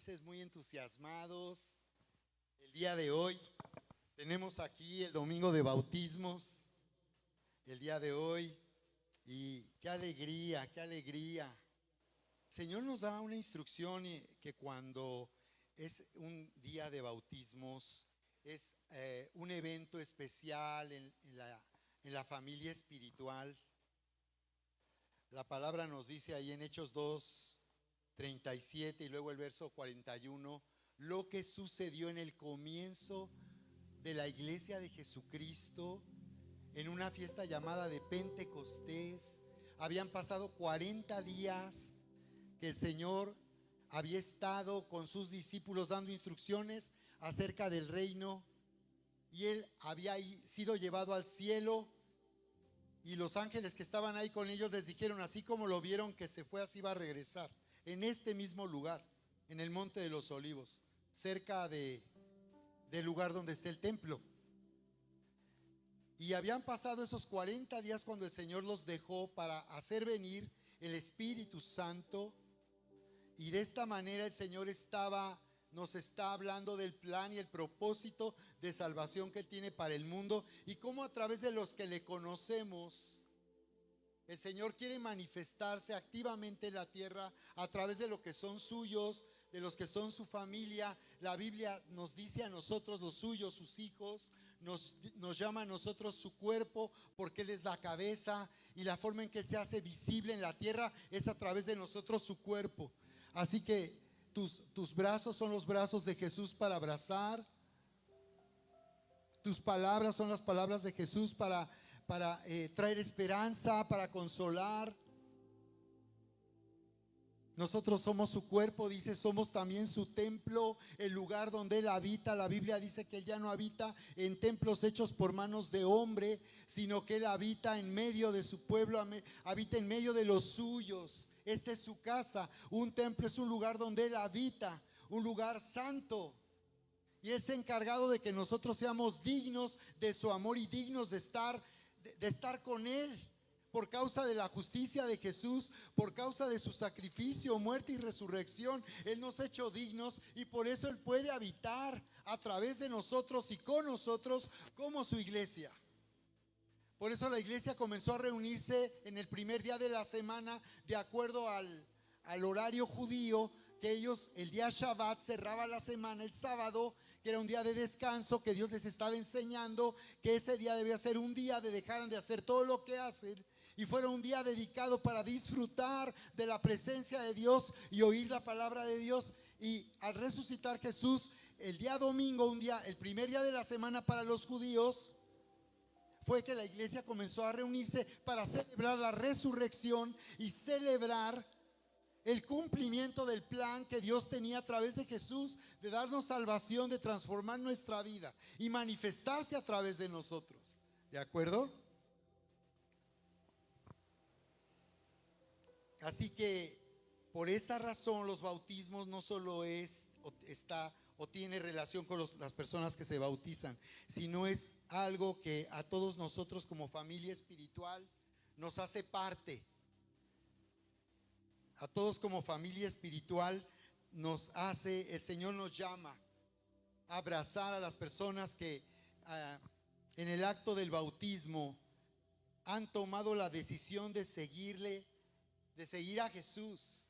felices, muy entusiasmados. El día de hoy tenemos aquí el domingo de bautismos, el día de hoy, y qué alegría, qué alegría. El Señor nos da una instrucción que cuando es un día de bautismos, es un evento especial en la familia espiritual. La palabra nos dice ahí en Hechos 2:37 y luego el verso 41, lo que sucedió en el comienzo de la iglesia de Jesucristo en una fiesta llamada de Pentecostés. Habían pasado 40 días que el Señor había estado con sus discípulos dando instrucciones acerca del reino, y Él había sido llevado al cielo, y los ángeles que estaban ahí con ellos les dijeron, así como lo vieron que se fue, así va a regresar, en este mismo lugar, en el Monte de los Olivos, cerca del lugar donde está el templo. Y habían pasado esos 40 días cuando el Señor los dejó para hacer venir el Espíritu Santo. Y de esta manera el Señor nos está hablando del plan y el propósito de salvación que Él tiene para el mundo, y cómo a través de los que le conocemos, el Señor quiere manifestarse activamente en la tierra a través de lo que son suyos, de los que son su familia. La Biblia nos dice a nosotros los suyos, sus hijos, nos llama a nosotros su cuerpo, porque Él es la cabeza, y la forma en que Él se hace visible en la tierra es a través de nosotros, su cuerpo. Así que tus brazos son los brazos de Jesús para abrazar. Tus palabras son las palabras de Jesús para traer esperanza, para consolar. Nosotros somos su cuerpo, dice, somos también su templo, el lugar donde Él habita. La Biblia dice que Él ya no habita en templos hechos por manos de hombre, sino que Él habita en medio de su pueblo, habita en medio de los suyos. Esta es su casa. Un templo es un lugar donde Él habita, un lugar santo. Y Él se ha encargado de que nosotros seamos dignos de su amor y dignos de estar con Él. Por causa de la justicia de Jesús, por causa de su sacrificio, muerte y resurrección, Él nos ha hecho dignos, y por eso Él puede habitar a través de nosotros y con nosotros como su iglesia. Por eso la iglesia comenzó a reunirse en el primer día de la semana, de acuerdo al horario judío, que ellos, el día Shabbat, cerraba la semana, el sábado, que era un día de descanso, que Dios les estaba enseñando que ese día debía ser un día de dejar de hacer todo lo que hacen, y fuera un día dedicado para disfrutar de la presencia de Dios y oír la palabra de Dios. Y al resucitar Jesús, el día domingo, el primer día de la semana para los judíos, fue que la iglesia comenzó a reunirse para celebrar la resurrección y celebrar el cumplimiento del plan que Dios tenía a través de Jesús, de darnos salvación, de transformar nuestra vida y manifestarse a través de nosotros. ¿De acuerdo? Así que por esa razón los bautismos no solo tiene relación con las personas que se bautizan, sino es algo que a todos nosotros como familia espiritual nos hace parte. A todos como familia espiritual el Señor nos llama a abrazar a las personas que en el acto del bautismo han tomado la decisión de seguir a Jesús.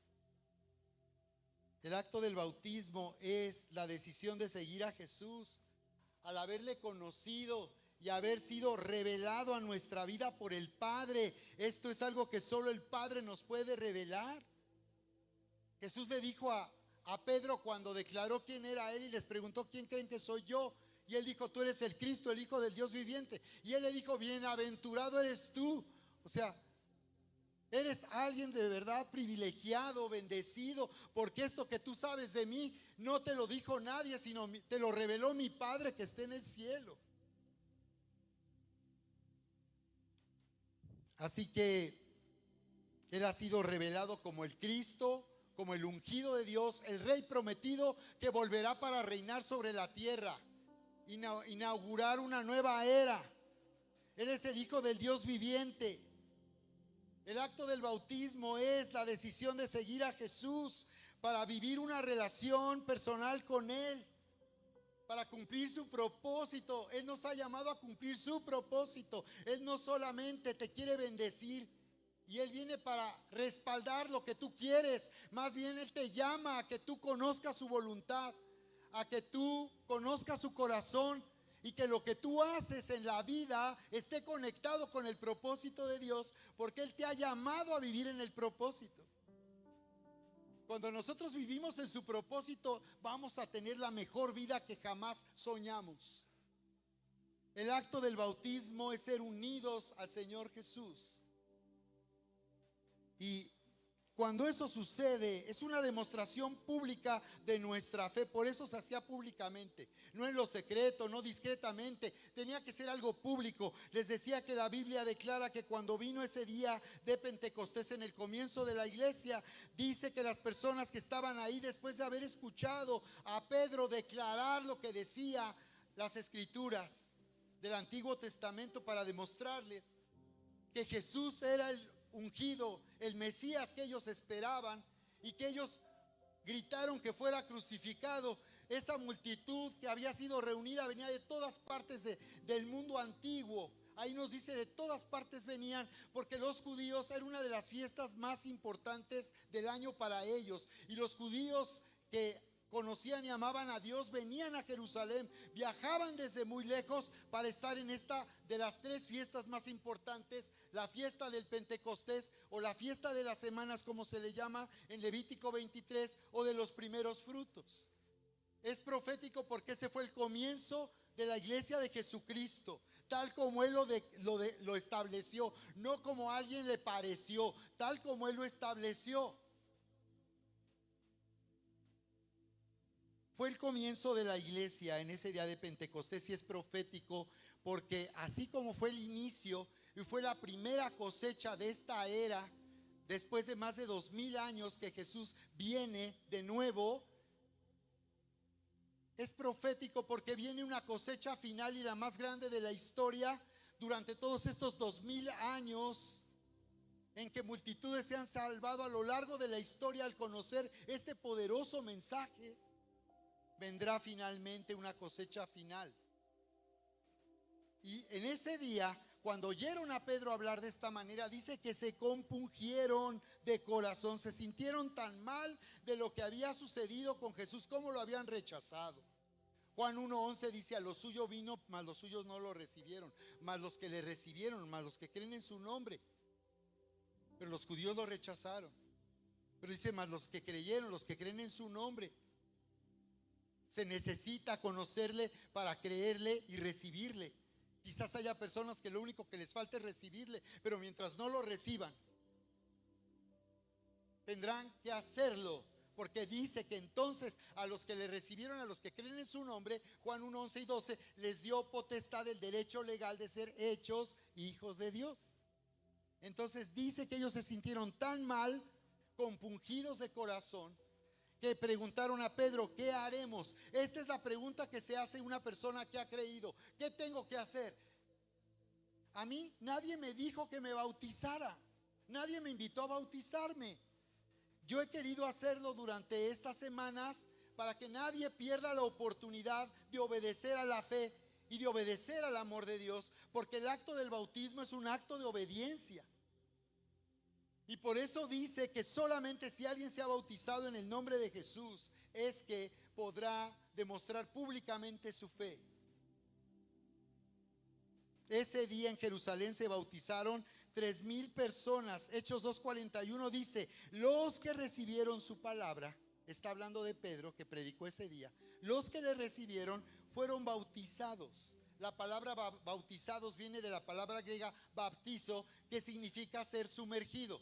El acto del bautismo es la decisión de seguir a Jesús. Al haberle conocido y haber sido revelado a nuestra vida por el Padre, esto es algo que solo el Padre nos puede revelar. Jesús le dijo a Pedro, cuando declaró quién era Él y les preguntó, ¿quién creen que soy yo? Y Él dijo, tú eres el Cristo, el Hijo del Dios viviente. Y Él le dijo, bienaventurado eres tú. O sea, eres alguien de verdad privilegiado, bendecido, porque esto que tú sabes de mí no te lo dijo nadie, sino te lo reveló mi Padre que está en el cielo. Así que Él ha sido revelado como el Cristo, como el ungido de Dios, el Rey prometido que volverá para reinar sobre la tierra, inaugurar una nueva era. Él es el Hijo del Dios viviente. El acto del bautismo es la decisión de seguir a Jesús para vivir una relación personal con Él, para cumplir su propósito. Él nos ha llamado a cumplir su propósito. Él no solamente te quiere bendecir y Él viene para respaldar lo que tú quieres, más bien Él te llama a que tú conozcas su voluntad, a que tú conozcas su corazón y que lo que tú haces en la vida esté conectado con el propósito de Dios, porque Él te ha llamado a vivir en el propósito. Cuando nosotros vivimos en su propósito, vamos a tener la mejor vida que jamás soñamos. El acto del bautismo es ser unidos al Señor Jesús. Y cuando eso sucede, es una demostración pública de nuestra fe. Por eso se hacía públicamente, no en lo secreto, no discretamente. Tenía que ser algo público. Les decía que la Biblia declara que cuando vino ese día de Pentecostés, en el comienzo de la iglesia, dice que las personas que estaban ahí, después de haber escuchado a Pedro declarar lo que decía las escrituras del Antiguo Testamento para demostrarles que Jesús era el ungido, el Mesías que ellos esperaban, y que ellos gritaron que fuera crucificado. Esa multitud que había sido reunida venía de todas partes del mundo antiguo. Ahí nos dice de todas partes venían, porque los judíos era una de las fiestas más importantes del año para ellos, y los judíos que conocían y amaban a Dios venían a Jerusalén, viajaban desde muy lejos para estar en esta de las tres fiestas más importantes, la fiesta del Pentecostés o la fiesta de las semanas, como se le llama en Levítico 23, o de los primeros frutos. Es profético porque ese fue el comienzo de la iglesia de Jesucristo, tal como Él lo estableció, no como a alguien le pareció, tal como Él lo estableció. Fue el comienzo de la iglesia en ese día de Pentecostés, y es profético porque así como fue el inicio y fue la primera cosecha de esta era, después de más de 2000 años que Jesús viene de nuevo, es profético porque viene una cosecha final y la más grande de la historia durante todos estos 2000 años en que multitudes se han salvado a lo largo de la historia al conocer este poderoso mensaje. Vendrá finalmente una cosecha final. Y en ese día, cuando oyeron a Pedro hablar de esta manera, dice que se compungieron de corazón, se sintieron tan mal de lo que había sucedido con Jesús, como lo habían rechazado. Juan 1:11 dice: a lo suyo vino, mas los suyos no lo recibieron, mas los que le recibieron, mas los que creen en su nombre. Pero los judíos lo rechazaron. Pero dice: mas los que creyeron, los que creen en su nombre. Se necesita conocerle para creerle y recibirle. Quizás haya personas que lo único que les falta es recibirle, pero mientras no lo reciban, tendrán que hacerlo, porque dice que entonces a los que le recibieron, a los que creen en su nombre, Juan 1:11 y 12, les dio potestad, el derecho legal de ser hechos hijos de Dios. Entonces dice que ellos se sintieron tan mal, compungidos de corazón, que preguntaron a Pedro: ¿qué haremos? Esta es la pregunta que se hace una persona que ha creído. ¿Qué tengo que hacer? A mí nadie me dijo que me bautizara, nadie me invitó a bautizarme. Yo he querido hacerlo durante estas semanas para que nadie pierda la oportunidad de obedecer a la fe y de obedecer al amor de Dios, porque el acto del bautismo es un acto de obediencia. Y por eso dice que solamente si alguien se ha bautizado en el nombre de Jesús es que podrá demostrar públicamente su fe. Ese día en Jerusalén se bautizaron 3000 personas. Hechos 2:41 dice: los que recibieron su palabra, está hablando de Pedro que predicó ese día, los que le recibieron fueron bautizados. La palabra bautizados viene de la palabra griega baptizo, que significa ser sumergido.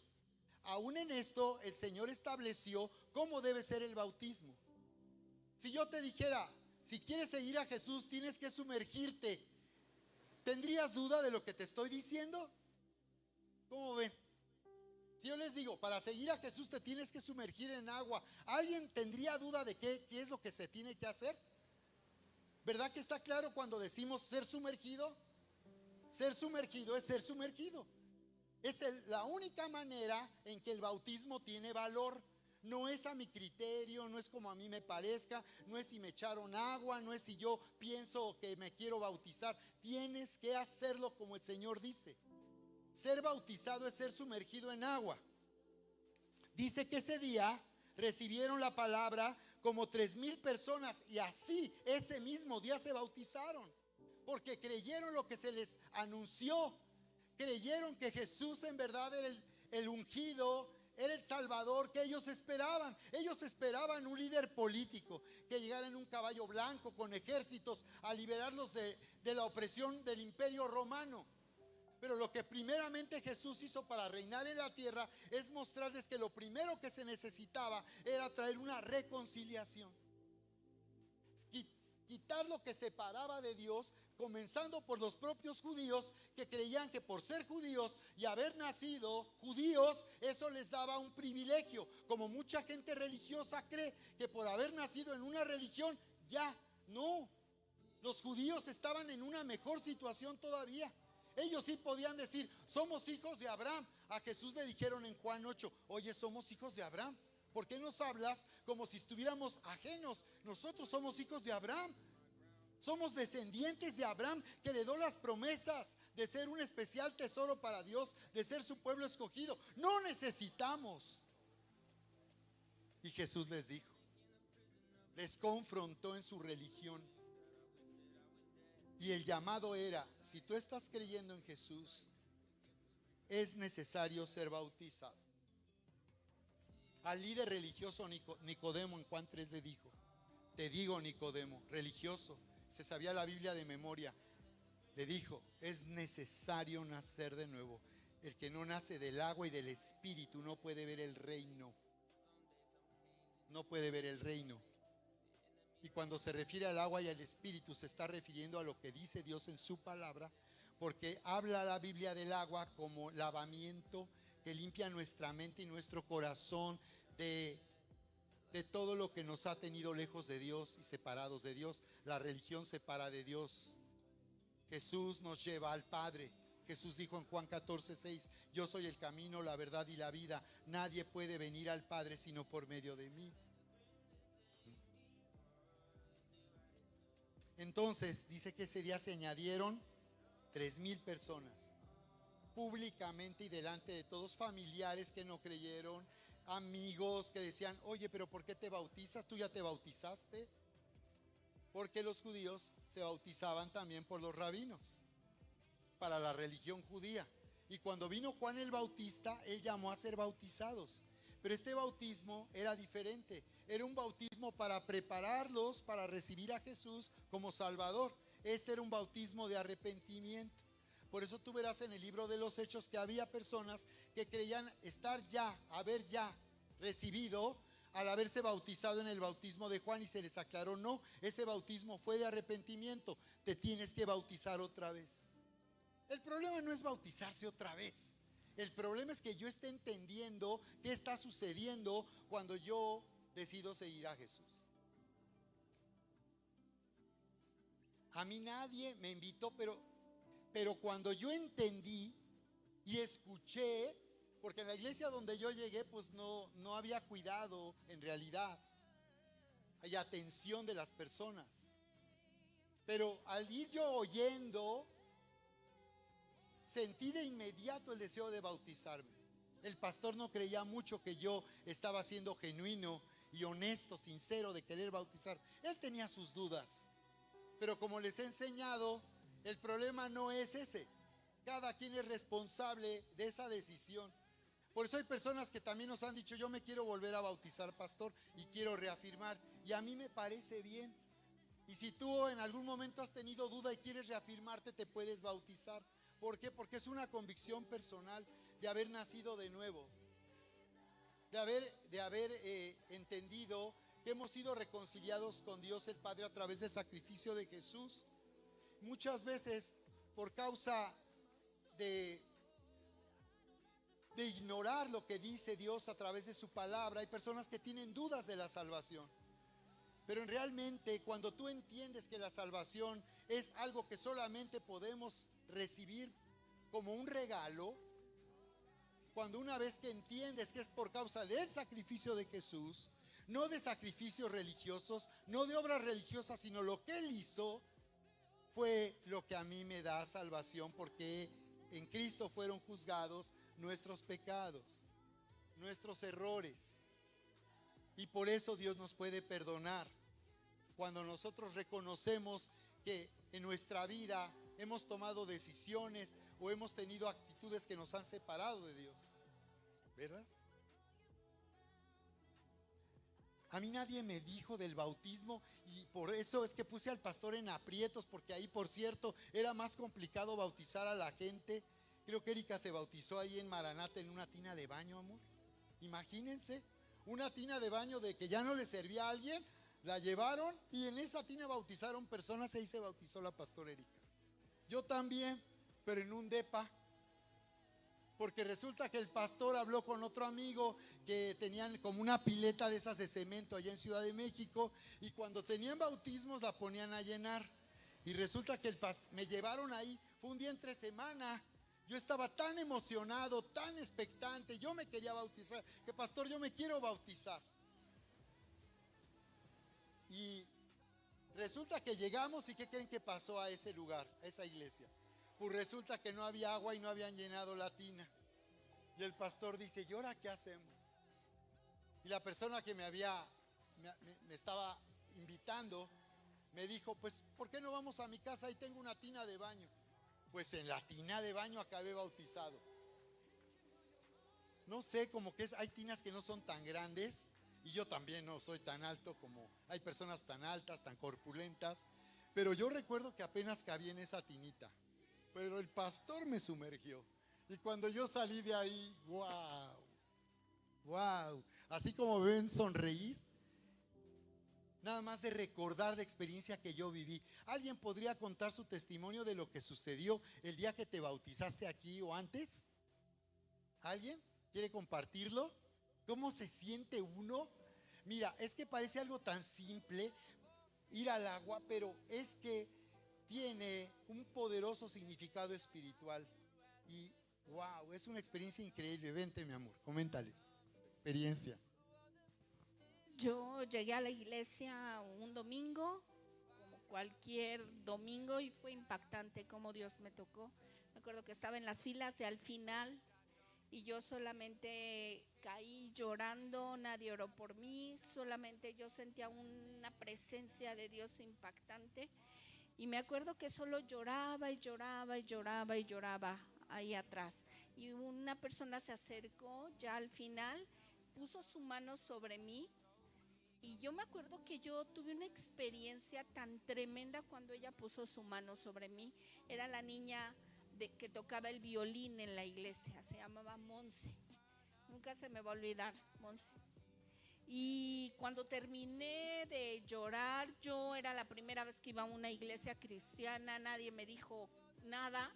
Aún en esto el Señor estableció cómo debe ser el bautismo. Si yo te dijera: si quieres seguir a Jesús tienes que sumergirte, ¿tendrías duda de lo que te estoy diciendo? ¿Cómo ven? Si yo les digo: para seguir a Jesús te tienes que sumergir en agua, ¿alguien tendría duda de qué es lo que se tiene que hacer? ¿Verdad que está claro cuando decimos ser sumergido? Ser sumergido es ser sumergido. Es la única manera en que el bautismo tiene valor. No es a mi criterio, no es como a mí me parezca, no es si me echaron agua, no es si yo pienso que me quiero bautizar. Tienes que hacerlo como el Señor dice. Ser bautizado es ser sumergido en agua. Dice que ese día recibieron la palabra como 3,000 personas y así ese mismo día se bautizaron, porque creyeron lo que se les anunció, creyeron que Jesús en verdad era el ungido, era el Salvador que ellos esperaban. Ellos esperaban un líder político que llegara en un caballo blanco con ejércitos a liberarlos de la opresión del imperio romano. Pero lo que primeramente Jesús hizo para reinar en la tierra es mostrarles que lo primero que se necesitaba era traer una reconciliación. Quitar lo que separaba de Dios, comenzando por los propios judíos, que creían que por ser judíos y haber nacido judíos, eso les daba un privilegio. Como mucha gente religiosa cree que por haber nacido en una religión, ya no. Los judíos estaban en una mejor situación todavía. Ellos sí podían decir, somos hijos de Abraham. A Jesús le dijeron en Juan 8, oye, somos hijos de Abraham. ¿Por qué nos hablas como si estuviéramos ajenos? Nosotros somos hijos de Abraham. Somos descendientes de Abraham, que heredó las promesas de ser un especial tesoro para Dios, de ser su pueblo escogido. No necesitamos. Y Jesús les dijo, les confrontó en su religión. Y el llamado era, si tú estás creyendo en Jesús, es necesario ser bautizado. Al líder religioso Nicodemo en Juan 3 le dijo, te digo Nicodemo, religioso, se sabía la Biblia de memoria, le dijo, es necesario nacer de nuevo. El que no nace del agua y del espíritu no puede ver el reino. No puede ver el reino. Y cuando se refiere al agua y al espíritu, se está refiriendo a lo que dice Dios en su palabra, porque habla la Biblia del agua como lavamiento que limpia nuestra mente y nuestro corazón de todo lo que nos ha tenido lejos de Dios y separados de Dios. La religión separa de Dios. Jesús nos lleva al Padre. Jesús dijo en Juan 14:6, yo soy el camino, la verdad y la vida. Nadie puede venir al Padre sino por medio de mí. Entonces dice que ese día se añadieron 3,000 personas, públicamente y delante de todos, familiares que no creyeron, amigos que decían, oye, pero ¿por qué te bautizas? ¿Tú ya te bautizaste? Porque los judíos se bautizaban también por los rabinos, para la religión judía. Y cuando vino Juan el Bautista, él llamó a ser bautizados. Pero este bautismo era diferente. Era un bautismo para prepararlos para recibir a Jesús como Salvador. Este era un bautismo de arrepentimiento. Por eso tú verás en el libro de los Hechos que había personas que creían haber ya recibido al haberse bautizado en el bautismo de Juan, y se les aclaró, no, ese bautismo fue de arrepentimiento, te tienes que bautizar otra vez. El problema no es bautizarse otra vez. El problema es que yo esté entendiendo qué está sucediendo cuando yo decido seguir a Jesús. A mí nadie me invitó, pero cuando yo entendí y escuché, porque en la iglesia donde yo llegué pues no había cuidado en realidad, hay atención de las personas. Pero al ir yo oyendo, sentí de inmediato el deseo de bautizarme. El pastor no creía mucho que yo estaba siendo genuino y honesto, sincero de querer bautizar. Él tenía sus dudas. Pero como les he enseñado, el problema no es ese. Cada quien es responsable de esa decisión. Por eso hay personas que también nos han dicho, yo me quiero volver a bautizar, pastor, y quiero reafirmar. Y a mí me parece bien. Y si tú en algún momento has tenido duda y quieres reafirmarte, te puedes bautizar. ¿Por qué? Porque es una convicción personal de haber nacido de nuevo, de haber entendido que hemos sido reconciliados con Dios el Padre a través del sacrificio de Jesús. Muchas veces, por causa de ignorar lo que dice Dios a través de su palabra, hay personas que tienen dudas de la salvación. Pero realmente cuando tú entiendes que la salvación es algo que solamente podemos recibir como un regalo, Cuando una vez que entiendes que es por causa del sacrificio de Jesús, no de sacrificios religiosos, no de obras religiosas, sino lo que Él hizo, fue lo que a mí me da salvación, porque en Cristo fueron juzgados nuestros pecados, nuestros errores. Y por eso Dios nos puede perdonar. Cuando nosotros reconocemos que en nuestra vida hemos tomado decisiones o hemos tenido actitudes que nos han separado de Dios, ¿verdad? A mí nadie me dijo del bautismo y por eso es que puse al pastor en aprietos, porque ahí, por cierto, era más complicado bautizar a la gente. Creo que Erika se bautizó ahí en Maranata en una tina de baño, amor. Imagínense, una tina de baño de que ya no le servía a alguien, la llevaron y en esa tina bautizaron personas. Ahí se bautizó la pastora Erika. Yo también, pero en un depa. Porque resulta que el pastor habló con otro amigo que tenían como una pileta de esas de cemento allá en Ciudad de México, y cuando tenían bautismos la ponían a llenar. Y resulta que me llevaron ahí, fue un día entre semana. Yo estaba tan emocionado, tan expectante, yo me quería bautizar, que pastor, yo me quiero bautizar. Y resulta que llegamos y ¿qué creen que pasó a ese lugar, a esa iglesia? Pues resulta que no había agua y no habían llenado la tina. Y el pastor dice, ¿y ahora qué hacemos? Y la persona que me estaba invitando me dijo, pues, ¿por qué no vamos a mi casa? Ahí tengo una tina de baño. Pues en la tina de baño acabé bautizado. No sé, como que hay tinas que no son tan grandes, y yo también no soy tan alto como hay personas tan altas, tan corpulentas, pero yo recuerdo que apenas cabía en esa tinita. Pero el pastor me sumergió. Y cuando yo salí de ahí, wow, wow. Así como me ven sonreír, nada más de recordar la experiencia que yo viví. ¿Alguien podría contar su testimonio de lo que sucedió el día que te bautizaste aquí o antes? ¿Alguien quiere compartirlo? ¿Cómo se siente uno? Mira, es que parece algo tan simple ir al agua, pero es que tiene un poderoso significado espiritual. Y wow, es una experiencia increíble. Vente, mi amor, coméntales experiencia. Yo llegué a la iglesia un domingo, como cualquier domingo, y fue impactante cómo Dios me tocó. Me acuerdo que estaba en las filas de al final y yo solamente caí llorando, nadie oró por mí, solamente yo sentía una presencia de Dios impactante. Y me acuerdo que solo lloraba y lloraba y lloraba y lloraba ahí atrás. Y una persona se acercó ya al final, puso su mano sobre mí. Y yo me acuerdo que yo tuve una experiencia tan tremenda cuando ella puso su mano sobre mí. Era la niña que tocaba el violín en la iglesia, se llamaba Monse. Nunca se me va a olvidar, Monse. Y cuando terminé de llorar, yo era la primera vez que iba a una iglesia cristiana, nadie me dijo nada.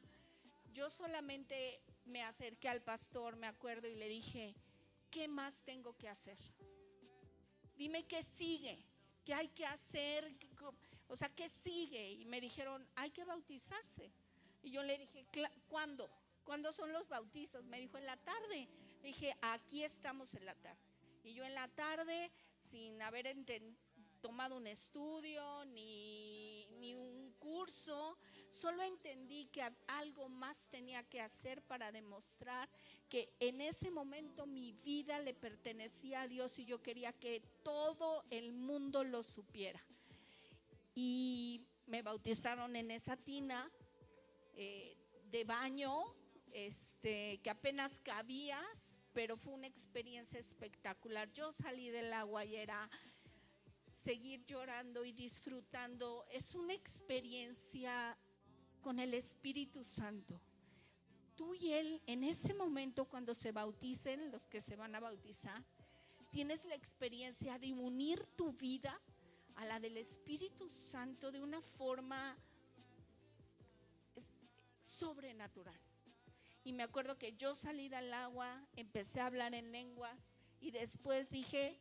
Yo solamente me acerqué al pastor, me acuerdo, y le dije, ¿qué más tengo que hacer? Dime qué sigue, qué hay que hacer, o sea, qué sigue. Y me dijeron, hay que bautizarse. Y yo le dije, ¿cuándo? ¿Cuándo son los bautizos? Me dijo, en la tarde. Le dije, aquí estamos en la tarde. Y yo en la tarde, sin haber tomado un estudio ni un curso, solo entendí que algo más tenía que hacer para demostrar que en ese momento mi vida le pertenecía a Dios y yo quería que todo el mundo lo supiera. Y me bautizaron en esa tina de baño, que apenas cabías, pero fue una experiencia espectacular. Yo salí del agua y era seguir llorando y disfrutando. Es una experiencia con el Espíritu Santo. Tú y él, en ese momento, cuando se bauticen, los que se van a bautizar, tienes la experiencia de unir tu vida a la del Espíritu Santo de una forma sobrenatural. Y me acuerdo que yo salí del agua, empecé a hablar en lenguas y después dije,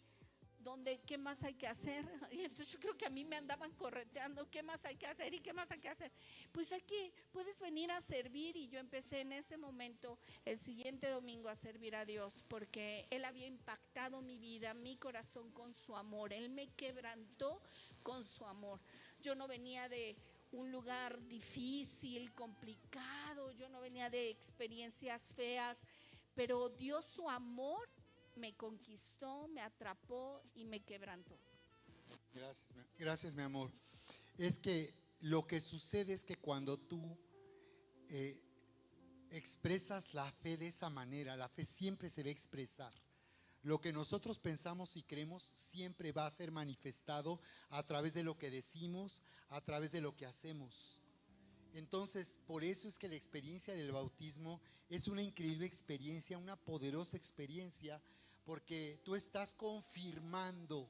¿qué más hay que hacer? Y entonces yo creo que a mí me andaban correteando, ¿qué más hay que hacer? ¿Y qué más hay que hacer? Pues aquí puedes venir a servir. Y yo empecé en ese momento, el siguiente domingo, a servir a Dios, porque Él había impactado mi vida, mi corazón con su amor. Él me quebrantó con su amor. Yo no venía de un lugar difícil, complicado, yo no venía de experiencias feas, pero Dios, su amor me conquistó, me atrapó y me quebrantó. Gracias, mi amor. Es que lo que sucede es que cuando tú expresas la fe de esa manera, la fe siempre se va a expresar. Lo que nosotros pensamos y creemos siempre va a ser manifestado a través de lo que decimos, a través de lo que hacemos. Entonces, por eso es que la experiencia del bautismo es una increíble experiencia, una poderosa experiencia, porque tú estás confirmando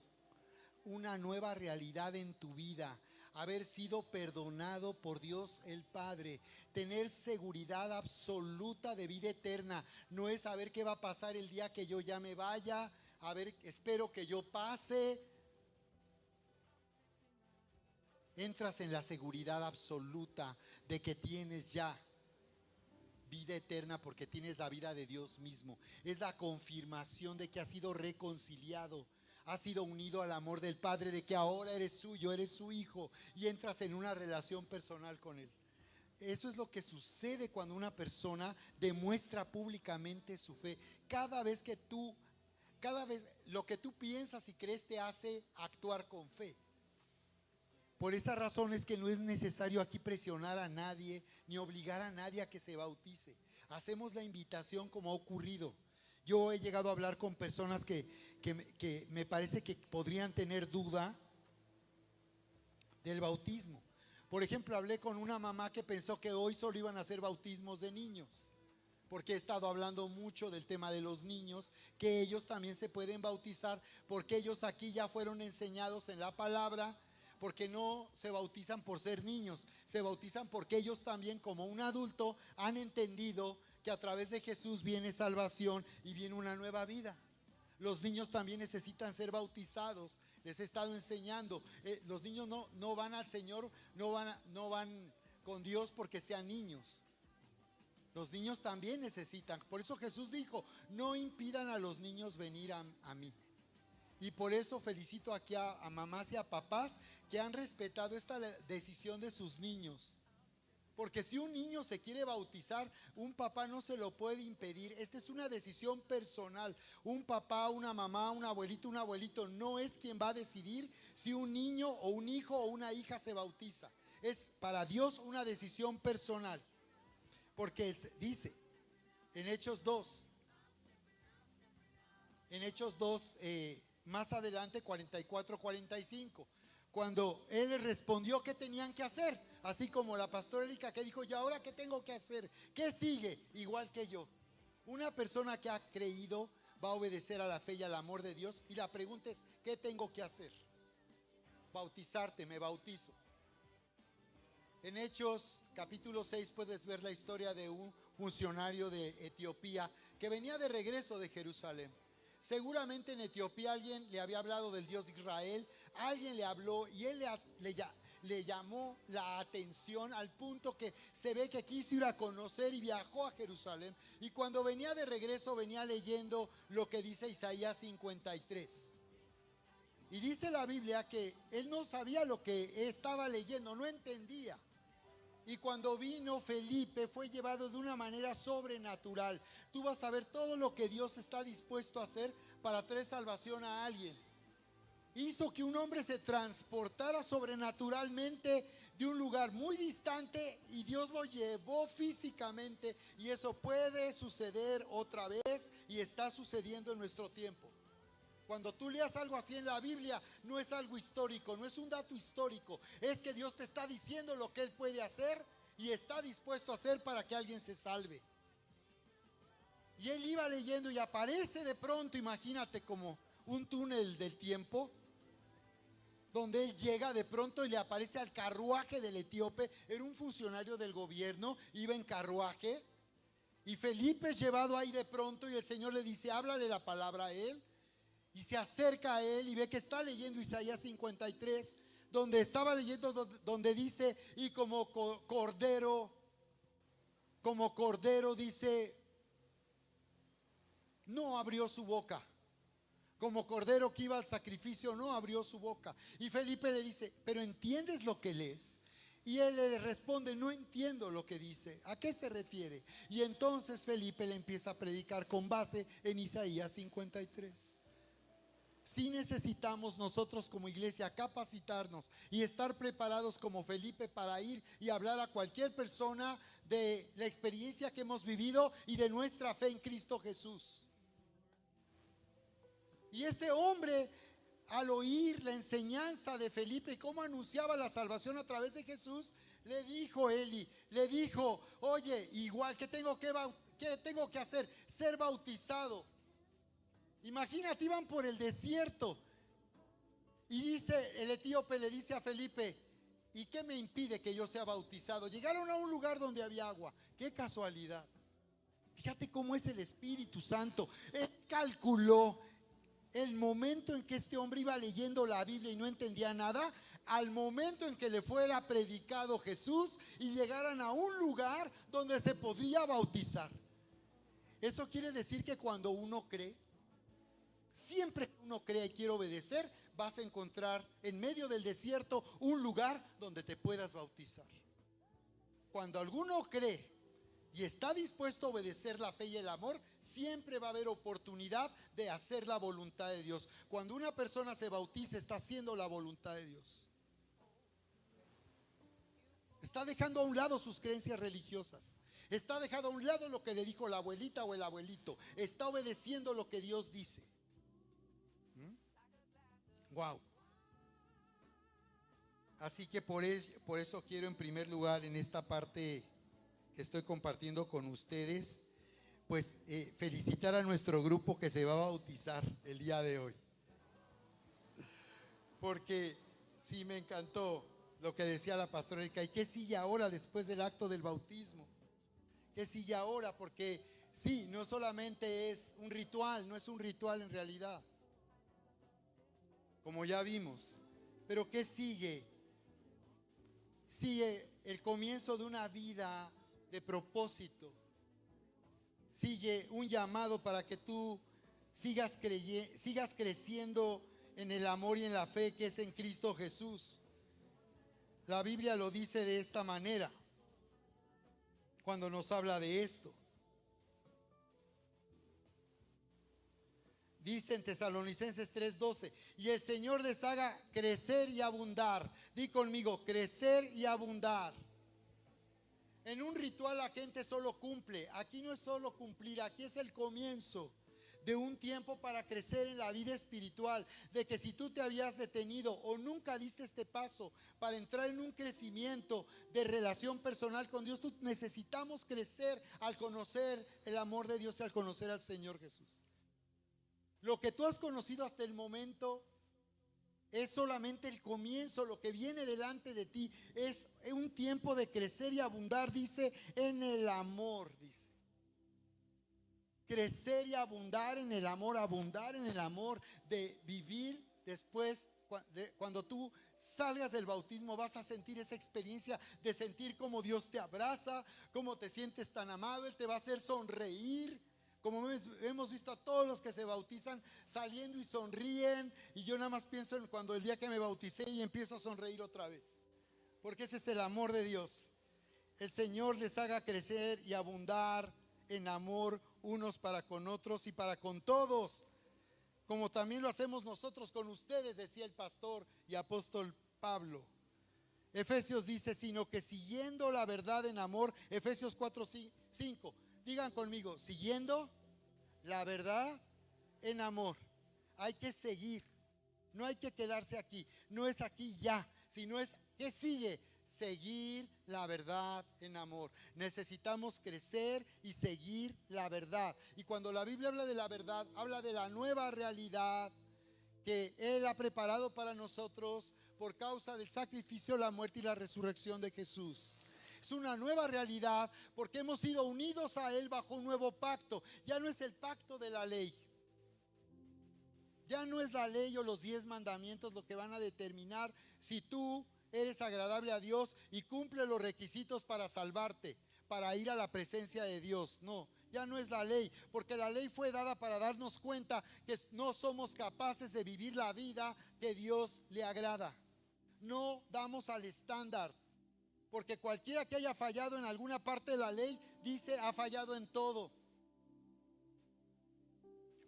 una nueva realidad en tu vida, haber sido perdonado por Dios el Padre, tener seguridad absoluta de vida eterna. No es saber qué va a pasar el día que yo ya me vaya, a ver, espero que yo pase. Entras en la seguridad absoluta de que tienes ya vida eterna, porque tienes la vida de Dios mismo. Es la confirmación de que has sido reconciliado, has sido unido al amor del Padre, de que ahora eres suyo, eres su hijo, y entras en una relación personal con Él. Eso es lo que sucede cuando una persona demuestra públicamente su fe. Cada vez lo que tú piensas y crees te hace actuar con fe. Por esa razón es que no es necesario aquí presionar a nadie ni obligar a nadie a que se bautice. Hacemos la invitación como ha ocurrido. Yo he llegado a hablar con personas que me parece que podrían tener duda del bautismo. Por ejemplo, hablé con una mamá que pensó que hoy solo iban a hacer bautismos de niños, porque he estado hablando mucho del tema de los niños, que ellos también se pueden bautizar, porque ellos aquí ya fueron enseñados en la palabra, porque no se bautizan por ser niños, se bautizan porque ellos también, como un adulto, han entendido que a través de Jesús viene salvación y viene una nueva vida. Los niños también necesitan ser bautizados. Les he estado enseñando. Los niños no van al Señor, no van con Dios porque sean niños. Los niños también necesitan. Por eso Jesús dijo: no impidan a los niños venir a mí. Y por eso felicito aquí a mamás y a papás que han respetado esta decisión de sus niños. Porque si un niño se quiere bautizar, un papá no se lo puede impedir. Esta es una decisión personal. Un papá, una mamá, un abuelito no es quien va a decidir si un niño o un hijo o una hija se bautiza. Es para Dios una decisión personal. Porque dice en Hechos 2, más adelante, 44-45, cuando él les respondió qué tenían que hacer, así como la pastora Erika que dijo: ¿y ahora qué tengo que hacer? ¿Qué sigue? Igual que yo. Una persona que ha creído va a obedecer a la fe y al amor de Dios, y la pregunta es: ¿qué tengo que hacer? Bautizarte, me bautizo. En Hechos capítulo 6 puedes ver la historia de un funcionario de Etiopía que venía de regreso de Jerusalén. Seguramente en Etiopía alguien le había hablado del Dios de Israel, alguien le habló y él le llamó la atención al punto que se ve que quiso ir a conocer y viajó a Jerusalén. Y cuando venía de regreso venía leyendo lo que dice Isaías 53. Y dice la Biblia que él no sabía lo que estaba leyendo, no entendía. Y cuando vino Felipe fue llevado de una manera sobrenatural. Tú vas a ver todo lo que Dios está dispuesto a hacer para traer salvación a alguien. Hizo que un hombre se transportara sobrenaturalmente de un lugar muy distante y Dios lo llevó físicamente. Y eso puede suceder otra vez y está sucediendo en nuestro tiempo. Cuando tú leas algo así en la Biblia, no es algo histórico, no es un dato histórico. Es que Dios te está diciendo lo que Él puede hacer y está dispuesto a hacer para que alguien se salve. Y él iba leyendo y aparece de pronto, imagínate, como un túnel del tiempo, donde él llega de pronto y le aparece al carruaje del etíope. Era un funcionario del gobierno, iba en carruaje. Y Felipe es llevado ahí de pronto y el Señor le dice: háblale la palabra a él. y se acerca a él y ve que está leyendo Isaías 53, donde estaba leyendo, donde dice, y como cordero dice, no abrió su boca. Como cordero que iba al sacrificio, no abrió su boca. Y Felipe le dice, ¿pero entiendes lo que lees? Y él le responde, no entiendo lo que dice. ¿A qué se refiere? Y entonces Felipe le empieza a predicar con base en Isaías 53. Sí necesitamos nosotros como iglesia capacitarnos y estar preparados como Felipe para ir y hablar a cualquier persona de la experiencia que hemos vivido y de nuestra fe en Cristo Jesús. Y ese hombre, al oír la enseñanza de Felipe y cómo anunciaba la salvación a través de Jesús, le dijo oye, igual, ¿qué tengo que hacer? Ser bautizado. Imagínate, iban por el desierto y dice el etíope, le dice a Felipe, ¿y qué me impide que yo sea bautizado? Llegaron a un lugar donde había agua. ¡Qué casualidad! Fíjate cómo es el Espíritu Santo. Él calculó el momento en que este hombre iba leyendo la Biblia y no entendía nada, al momento en que le fuera predicado Jesús y llegaran a un lugar donde se podría bautizar. Eso quiere decir que cuando uno cree, siempre que uno cree y quiere obedecer, vas a encontrar en medio del desierto un lugar donde te puedas bautizar. Cuando alguno cree y está dispuesto a obedecer la fe y el amor, siempre va a haber oportunidad de hacer la voluntad de Dios. Cuando una persona se bautiza, está haciendo la voluntad de Dios. Está dejando a un lado sus creencias religiosas. Está dejando a un lado lo que le dijo la abuelita o el abuelito. Está obedeciendo lo que Dios dice. Wow. Así que por eso quiero en primer lugar en esta parte que estoy compartiendo con ustedes, pues felicitar a nuestro grupo que se va a bautizar el día de hoy. Porque sí me encantó lo que decía la pastora Erika. ¿Y qué sigue ahora después del acto del bautismo? ¿Qué sigue ahora? Porque sí, no solamente es un ritual, no es un ritual en realidad, como ya vimos. Pero ¿qué sigue? Sigue el comienzo de una vida de propósito. Sigue un llamado para que tú sigas creciendo en el amor y en la fe que es en Cristo Jesús. La Biblia lo dice de esta manera cuando nos habla de esto. Dice en Tesalonicenses 3:12, y el Señor les haga crecer y abundar. Di conmigo, crecer y abundar. En un ritual la gente solo cumple. Aquí no es solo cumplir, aquí es el comienzo de un tiempo para crecer en la vida espiritual. De que si tú te habías detenido o nunca diste este paso para entrar en un crecimiento de relación personal con Dios, necesitamos crecer al conocer el amor de Dios y al conocer al Señor Jesús. Lo que tú has conocido hasta el momento es solamente el comienzo. Lo que viene delante de ti es un tiempo de crecer y abundar, dice, en el amor, dice. Crecer y abundar en el amor de vivir después. Cuando tú salgas del bautismo vas a sentir esa experiencia de sentir cómo Dios te abraza, cómo te sientes tan amado. Él te va a hacer sonreír. Como hemos visto a todos los que se bautizan saliendo y sonríen. Y yo nada más pienso en cuando el día que me bauticé y empiezo a sonreír otra vez. Porque ese es el amor de Dios. El Señor les haga crecer y abundar en amor unos para con otros y para con todos. Como también lo hacemos nosotros con ustedes, decía el pastor y apóstol Pablo. Efesios dice, sino que siguiendo la verdad en amor. Efesios 4:5. Digan conmigo, siguiendo la verdad en amor. Hay que seguir, no hay que quedarse aquí. No es aquí ya, sino es que sigue. Seguir la verdad en amor. Necesitamos crecer y seguir la verdad. Y cuando la Biblia habla de la verdad, habla de la nueva realidad que Él ha preparado para nosotros por causa del sacrificio, la muerte y la resurrección de Jesús. Es una nueva realidad porque hemos sido unidos a Él bajo un nuevo pacto. Ya no es el pacto de la ley. Ya no es la ley o los 10 mandamientos lo que van a determinar si tú eres agradable a Dios y cumple los requisitos para salvarte, para ir a la presencia de Dios. No, ya no es la ley, porque la ley fue dada para darnos cuenta que no somos capaces de vivir la vida que Dios le agrada. No damos al estándar, porque cualquiera que haya fallado en alguna parte de la ley, dice, ha fallado en todo.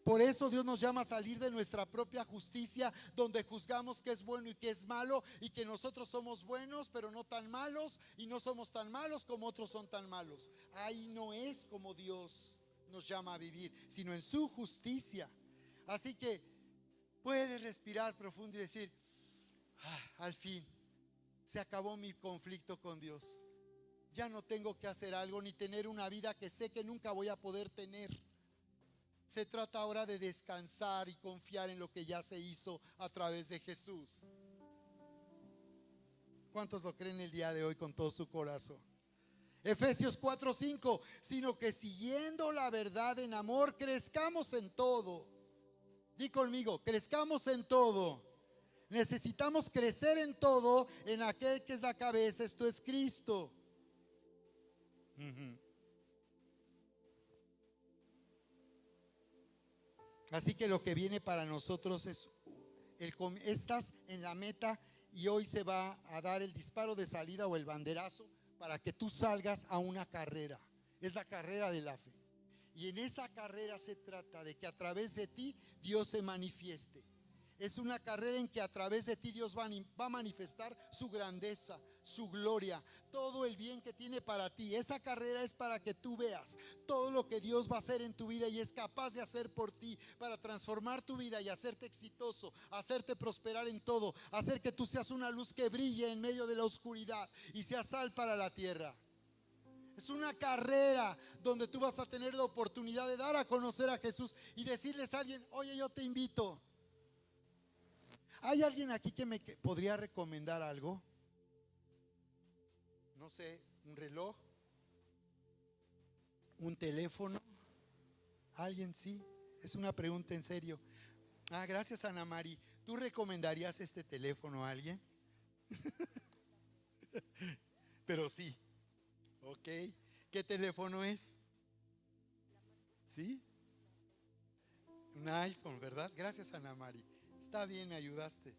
Por eso Dios nos llama a salir de nuestra propia justicia, donde juzgamos qué es bueno y qué es malo, y que nosotros somos buenos pero no tan malos, y no somos tan malos como otros son tan malos. Ahí no es como Dios nos llama a vivir, sino en su justicia. Así que puedes respirar profundo y decir, al fin se acabó mi conflicto con Dios. Ya no tengo que hacer algo ni tener una vida que sé que nunca voy a poder tener. Se trata ahora de descansar y confiar en lo que ya se hizo a través de Jesús. ¿Cuántos lo creen el día de hoy con todo su corazón? Efesios 4:5, sino que siguiendo la verdad en amor, crezcamos en todo. Di conmigo, crezcamos en todo. Necesitamos crecer en todo en aquel que es la cabeza, esto es Cristo. Así que lo que viene para nosotros es, estás en la meta y hoy se va a dar el disparo de salida o el banderazo para que tú salgas a una carrera. Es la carrera de la fe. Y en esa carrera se trata de que a través de ti Dios se manifieste. Es una carrera en que a través de ti Dios va a manifestar su grandeza, su gloria, todo el bien que tiene para ti. Esa carrera es para que tú veas todo lo que Dios va a hacer en tu vida y es capaz de hacer por ti, para transformar tu vida y hacerte exitoso, hacerte prosperar en todo, hacer que tú seas una luz que brille en medio de la oscuridad y seas sal para la tierra. Es una carrera donde tú vas a tener la oportunidad de dar a conocer a Jesús y decirles a alguien, oye, yo te invito. ¿Hay alguien aquí que me podría recomendar algo? No sé, un reloj, un teléfono. ¿Alguien? Sí, es una pregunta en serio. Gracias, Ana Mari. ¿Tú recomendarías este teléfono a alguien? Pero sí. Ok. ¿Qué teléfono es? ¿Sí? Un iPhone, ¿verdad? Gracias, Ana Mari. Está bien, me ayudaste.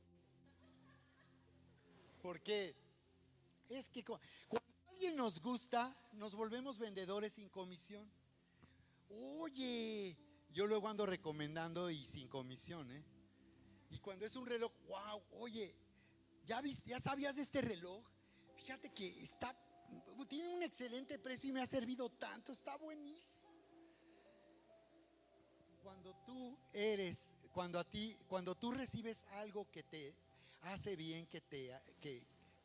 Porque es que cuando alguien nos gusta, nos volvemos vendedores sin comisión. Oye, yo luego ando recomendando y sin comisión, ¿eh? Y cuando es un reloj, wow, oye, ¿ya viste, ya sabías de este reloj? Fíjate que tiene un excelente precio y me ha servido tanto, está buenísimo. Cuando tú recibes algo que te hace bien, que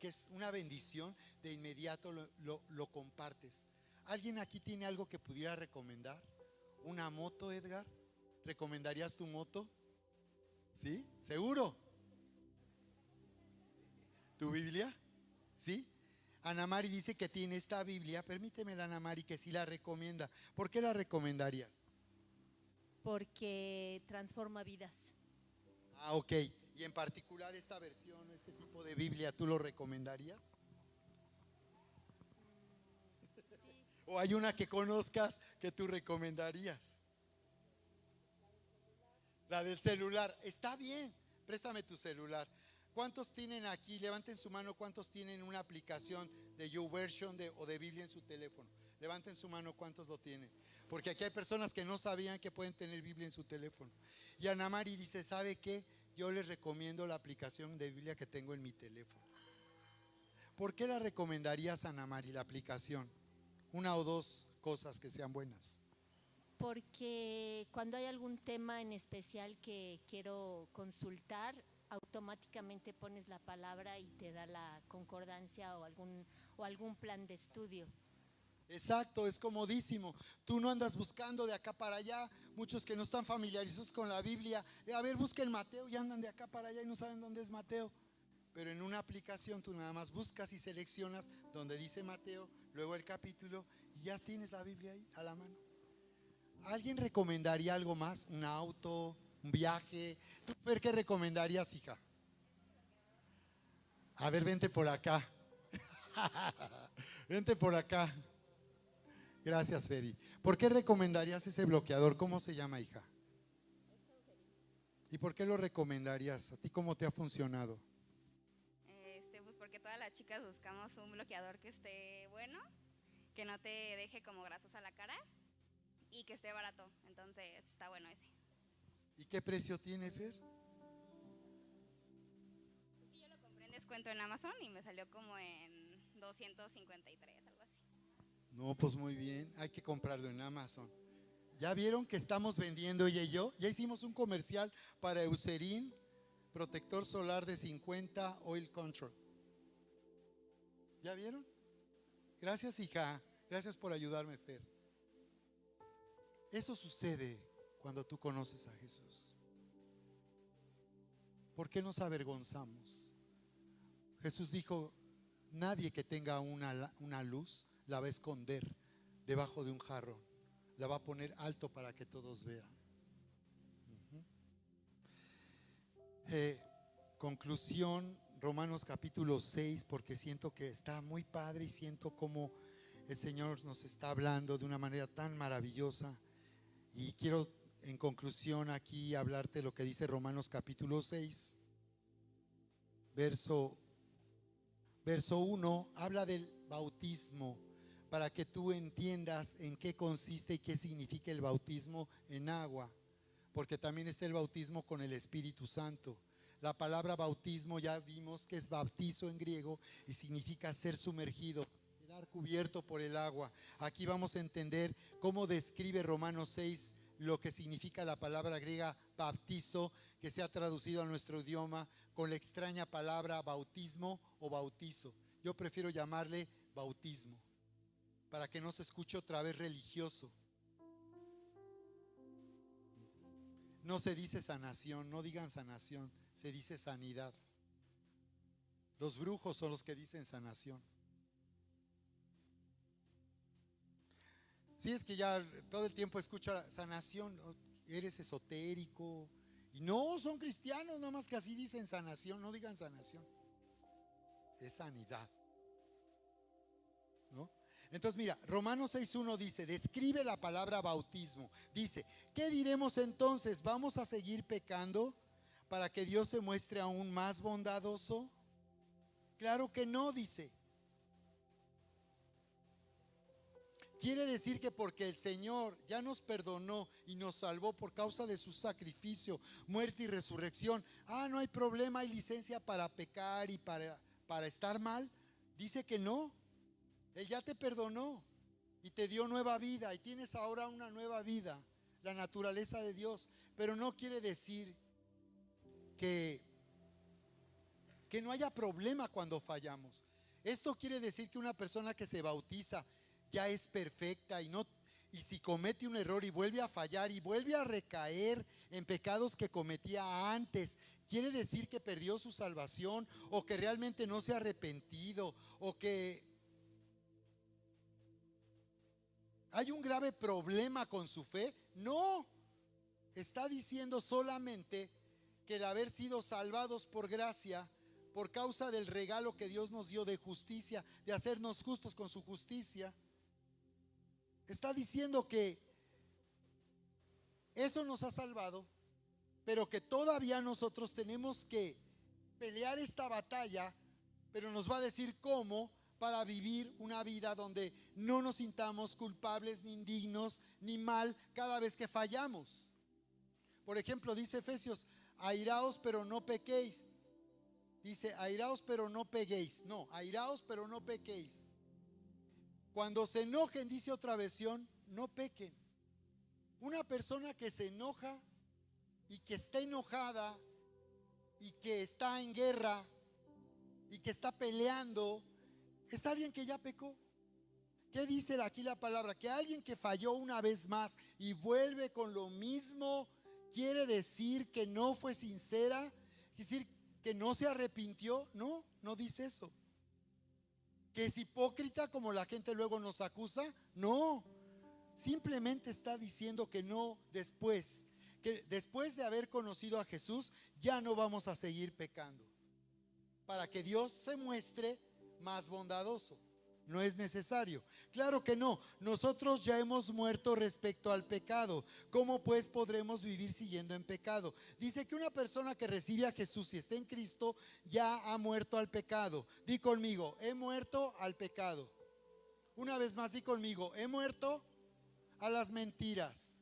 es una bendición, de inmediato lo compartes. ¿Alguien aquí tiene algo que pudiera recomendar? ¿Una moto, Edgar? ¿Recomendarías tu moto? ¿Sí? ¿Seguro? ¿Tu Biblia? ¿Sí? Ana Mari dice que tiene esta Biblia. Permíteme, Ana Mari, que sí la recomienda. ¿Por qué la recomendarías? Porque transforma vidas. Ok. Y en particular esta versión, este tipo de Biblia, ¿tú lo recomendarías? Sí. ¿O hay una que conozcas que tú recomendarías? La del celular. Está bien, préstame tu celular. ¿Cuántos tienen aquí? Levanten su mano. ¿Cuántos tienen una aplicación de YouVersion o de Biblia en su teléfono? Levanten su mano. ¿Cuántos lo tienen? Porque aquí hay personas que no sabían que pueden tener Biblia en su teléfono. Y Ana Mari dice, ¿sabe qué? Yo les recomiendo la aplicación de Biblia que tengo en mi teléfono. ¿Por qué la recomendarías, Ana Mari, la aplicación? Una o dos cosas que sean buenas. Porque cuando hay algún tema en especial que quiero consultar, automáticamente pones la palabra y te da la concordancia o algún plan de estudio. Exacto, es comodísimo. Tú no andas buscando de acá para allá. Muchos que no están familiarizados con la Biblia, a ver, busquen Mateo y andan de acá para allá y no saben dónde es Mateo. Pero en una aplicación tú nada más buscas y seleccionas donde dice Mateo, luego el capítulo y ya tienes la Biblia ahí a la mano. ¿Alguien recomendaría algo más? ¿Un auto? un viaje. ¿Tú, Fer, qué recomendarías, hija? A ver, vente por acá. Vente por acá. Gracias, Feri. ¿Por qué recomendarías ese bloqueador? ¿Cómo se llama, hija? ¿Y por qué lo recomendarías? ¿A ti cómo te ha funcionado? Pues porque todas las chicas buscamos un bloqueador que esté bueno, que no te deje como grasosa la cara y que esté barato. Entonces está bueno ese. ¿Y qué precio tiene, Fer? Sí, yo lo compré en descuento en Amazon y me salió como en 253, algo así. No, pues muy bien, hay que comprarlo en Amazon. ¿Ya vieron que estamos vendiendo ella y yo? Ya hicimos un comercial para Eucerin, protector solar de 50, Oil Control. ¿Ya vieron? Gracias, hija. Gracias por ayudarme, Fer. Eso sucede cuando tú conoces a Jesús. ¿Por qué nos avergonzamos? Jesús dijo, nadie que tenga una luz la va a esconder debajo de un jarrón. La va a poner alto para que todos vean. Conclusión, Romanos capítulo 6, porque siento que está muy padre y siento como el Señor nos está hablando de una manera tan maravillosa. Y quiero en conclusión aquí hablarte lo que dice Romanos capítulo 6, verso 1, habla del bautismo, para que tú entiendas en qué consiste y qué significa el bautismo en agua, porque también está el bautismo con el Espíritu Santo. La palabra bautismo ya vimos que es bautizo en griego y significa ser sumergido, quedar cubierto por el agua. Aquí vamos a entender cómo describe Romanos 6 lo que significa la palabra griega bautizo, que se ha traducido a nuestro idioma con la extraña palabra bautismo o bautizo. Yo prefiero llamarle bautismo, para que no se escuche otra vez religioso. No se dice sanación, no digan sanación, se dice sanidad. Los brujos son los que dicen sanación. Si es que ya todo el tiempo escucha sanación, eres esotérico. Y no, son cristianos, nada más que así dicen sanación, no digan sanación. Es sanidad, ¿no? Entonces mira, Romanos 6.1 dice, describe la palabra bautismo. Dice, ¿qué diremos entonces? ¿Vamos a seguir pecando para que Dios se muestre aún más bondadoso? Claro que no, dice. Quiere decir que porque el Señor ya nos perdonó y nos salvó por causa de su sacrificio, muerte y resurrección, no hay problema, hay licencia para pecar y para estar mal. Dice que no. Él ya te perdonó y te dio nueva vida y tienes ahora una nueva vida, la naturaleza de Dios. Pero no quiere decir que no haya problema cuando fallamos. Esto quiere decir que una persona que se bautiza ya es perfecta y si comete un error y vuelve a fallar y vuelve a recaer en pecados que cometía antes, quiere decir que perdió su salvación o que realmente no se ha arrepentido o que ¿hay un grave problema con su fe? No, está diciendo solamente que el haber sido salvados por gracia, por causa del regalo que Dios nos dio de justicia, de hacernos justos con su justicia, está diciendo que eso nos ha salvado, pero que todavía nosotros tenemos que pelear esta batalla, pero nos va a decir cómo, para vivir una vida donde no nos sintamos culpables, ni indignos, ni mal cada vez que fallamos. Por ejemplo, dice Efesios, airaos pero no pequéis. Dice, airaos pero no peguéis. No, airaos pero no pequéis. Cuando se enojen, dice otra versión, no pequen. Una persona que se enoja y que está enojada y que está en guerra y que está peleando, es alguien que ya pecó. ¿Qué dice aquí la palabra? Que alguien que falló una vez más y vuelve con lo mismo, quiere decir que no fue sincera, quiere decir que no se arrepintió. No, no dice eso. Que es hipócrita como la gente luego nos acusa. No, simplemente está diciendo que no después que después de haber conocido a Jesús ya no vamos a seguir pecando, para que Dios se muestre más bondadoso. No es necesario. Claro que no. Nosotros ya hemos muerto respecto al pecado. ¿Cómo pues podremos vivir siguiendo en pecado? Dice que una persona que recibe a Jesús y está en Cristo ya ha muerto al pecado. Di conmigo, he muerto al pecado. Una vez más, di conmigo, he muerto a las mentiras.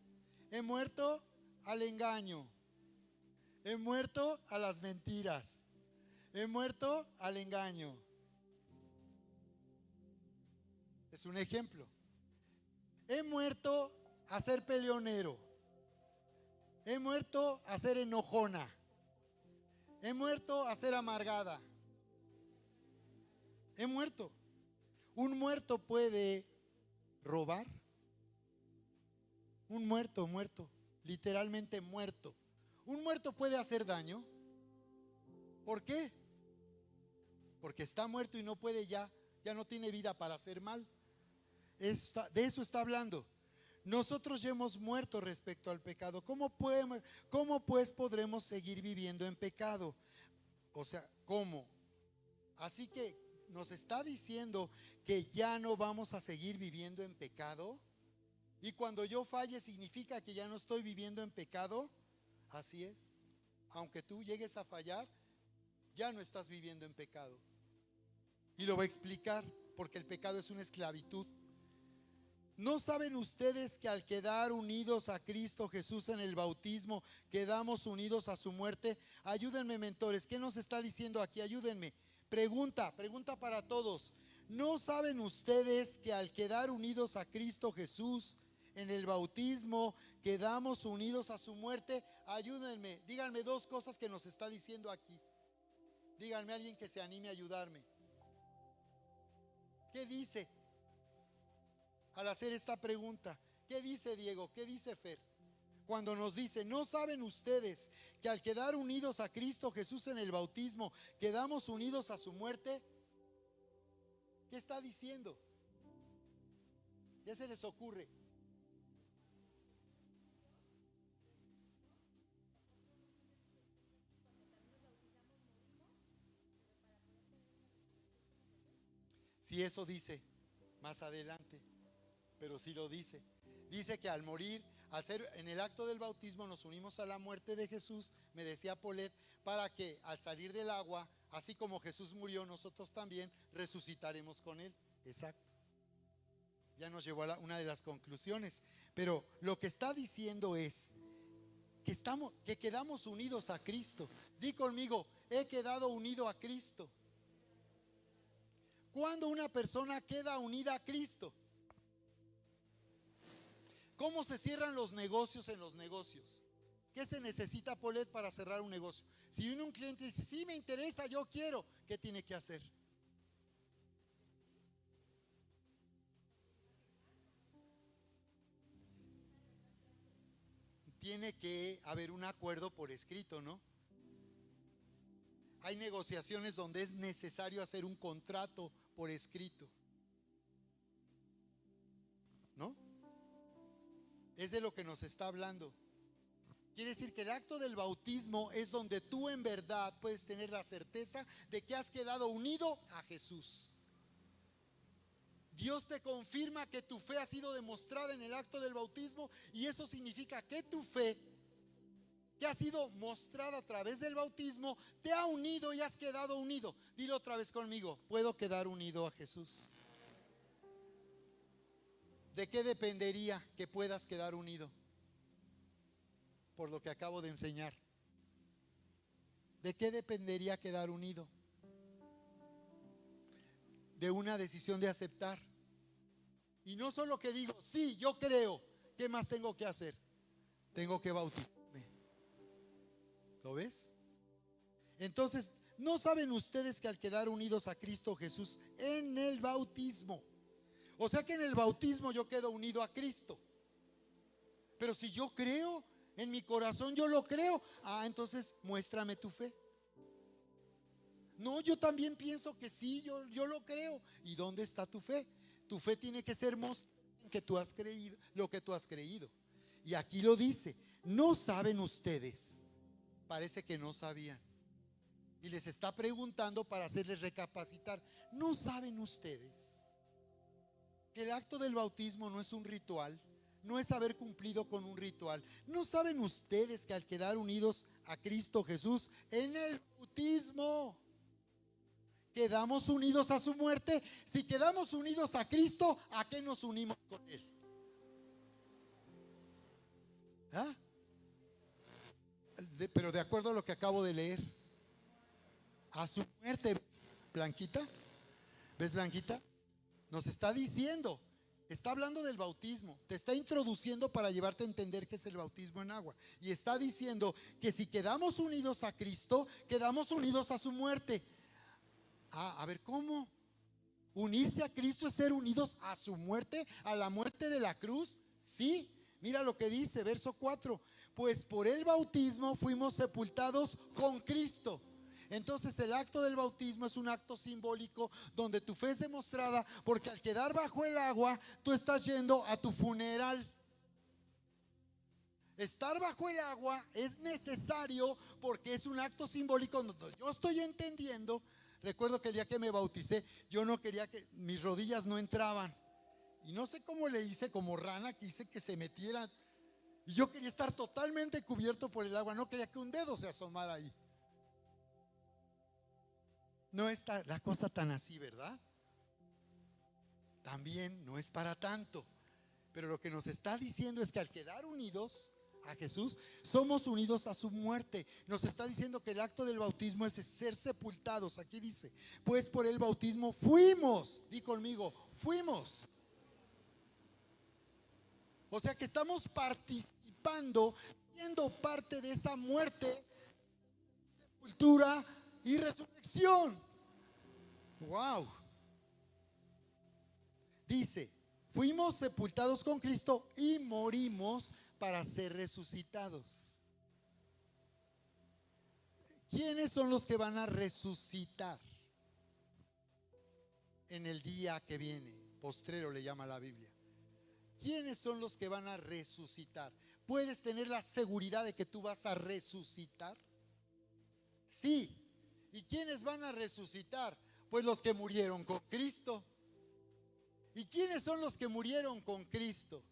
He muerto al engaño. He muerto a las mentiras. He muerto al engaño. Es un ejemplo. He muerto a ser peleonero. He muerto a ser enojona. He muerto a ser amargada. He muerto. Un muerto puede robar. Un muerto, literalmente muerto. Un muerto puede hacer daño. ¿Por qué? Porque está muerto y no puede ya no tiene vida para hacer mal. De eso está hablando. Nosotros ya hemos muerto respecto al pecado. ¿Cómo pues podremos seguir viviendo en pecado? O sea, ¿cómo? Así que nos está diciendo que ya no vamos a seguir viviendo en pecado. Y cuando yo falle, ¿significa que ya no estoy viviendo en pecado? Así es. Aunque tú llegues a fallar, ya no estás viviendo en pecado. Y lo va a explicar, porque el pecado es una esclavitud. ¿No saben ustedes que al quedar unidos a Cristo Jesús en el bautismo, quedamos unidos a su muerte? Ayúdenme, mentores, ¿qué nos está diciendo aquí? Ayúdenme. Pregunta para todos. ¿No saben ustedes que al quedar unidos a Cristo Jesús en el bautismo, quedamos unidos a su muerte? Ayúdenme, díganme dos cosas que nos está diciendo aquí. Díganme a alguien que se anime a ayudarme. ¿Qué dice? Al hacer esta pregunta, ¿qué dice Diego? ¿Qué dice Fer? Cuando nos dice, ¿no saben ustedes que al quedar unidos a Cristo Jesús en el bautismo, quedamos unidos a su muerte? ¿Qué está diciendo? ¿Qué se les ocurre? Si eso dice más adelante, pero sí lo dice. Dice que al morir, al ser en el acto del bautismo, nos unimos a la muerte de Jesús, me decía Polet, para que al salir del agua, así como Jesús murió, nosotros también resucitaremos con él. Exacto. Ya nos llevó a una de las conclusiones. Pero lo que está diciendo es que quedamos unidos a Cristo. Di conmigo, he quedado unido a Cristo. ¿Cuándo una persona queda unida a Cristo? ¿Cómo se cierran los negocios en los negocios? ¿Qué se necesita, Polet, para cerrar un negocio? Si viene un cliente y dice, sí me interesa, yo quiero, ¿qué tiene que hacer? Tiene que haber un acuerdo por escrito, ¿no? Hay negociaciones donde es necesario hacer un contrato por escrito, ¿no? Es de lo que nos está hablando. Quiere decir que el acto del bautismo es donde tú en verdad puedes tener la certeza de que has quedado unido a Jesús. Dios te confirma que tu fe ha sido demostrada en el acto del bautismo, y eso significa que tu fe, que ha sido mostrada a través del bautismo, te ha unido y has quedado unido. Dilo otra vez conmigo, puedo quedar unido a Jesús. ¿De qué dependería que puedas quedar unido? Por lo que acabo de enseñar. ¿De qué dependería quedar unido? De una decisión de aceptar. Y no solo que digo, sí, yo creo, ¿qué más tengo que hacer? Tengo que bautizarme. ¿Lo ves? Entonces, ¿no saben ustedes que al quedar unidos a Cristo Jesús en el bautismo, o sea que en el bautismo yo quedo unido a Cristo? Pero si yo creo, en mi corazón yo lo creo, entonces muéstrame tu fe. No, yo también pienso que sí, yo lo creo. ¿Y dónde está tu fe? Tu fe tiene que ser mostrada en que tú has creído lo que tú has creído. Y aquí lo dice, ¿No saben ustedes? Parece que no sabían. Y les está preguntando para hacerles recapacitar. ¿No saben ustedes que el acto del bautismo no es un ritual? No es haber cumplido con un ritual. ¿No saben ustedes que al quedar unidos a Cristo Jesús en el bautismo, quedamos unidos a su muerte? Si quedamos unidos a Cristo, ¿a qué nos unimos con Él? ¿Ah? Pero de acuerdo a lo que acabo de leer, a su muerte. ¿Ves, Blanquita? ¿Ves, Blanquita? Nos está diciendo, está hablando del bautismo, te está introduciendo para llevarte a entender qué es el bautismo en agua. Y está diciendo que si quedamos unidos a Cristo, quedamos unidos a su muerte. A ver, ¿cómo? ¿Unirse a Cristo es ser unidos a su muerte, a la muerte de la cruz? Sí, mira lo que dice, verso 4. Pues por el bautismo fuimos sepultados con Cristo. Entonces el acto del bautismo es un acto simbólico donde tu fe es demostrada, porque al quedar bajo el agua, tú estás yendo a tu funeral. Estar bajo el agua es necesario porque es un acto simbólico donde yo estoy entendiendo. Recuerdo que el día que me bauticé, yo no quería que mis rodillas no entraban. Y no sé cómo le hice, como rana, que hice que se metieran. Y yo quería estar totalmente cubierto por el agua, no quería que un dedo se asomara ahí. No está la cosa tan así, ¿verdad? También no es para tanto. Pero lo que nos está diciendo es que al quedar unidos a Jesús, somos unidos a su muerte. Nos está diciendo que el acto del bautismo es ser sepultados. Aquí dice, pues por el bautismo fuimos. Di conmigo, fuimos. O sea que estamos participando, siendo parte de esa muerte, sepultura y resurrección. Wow. Dice, fuimos sepultados con Cristo y morimos para ser resucitados. ¿Quiénes son los que van a resucitar en el día que viene? Postrero le llama la Biblia. ¿Quiénes son los que van a resucitar? ¿Puedes tener la seguridad de que tú vas a resucitar? Sí. ¿Y quiénes van a resucitar? Pues los que murieron con Cristo. ¿Y quiénes son los que murieron con Cristo?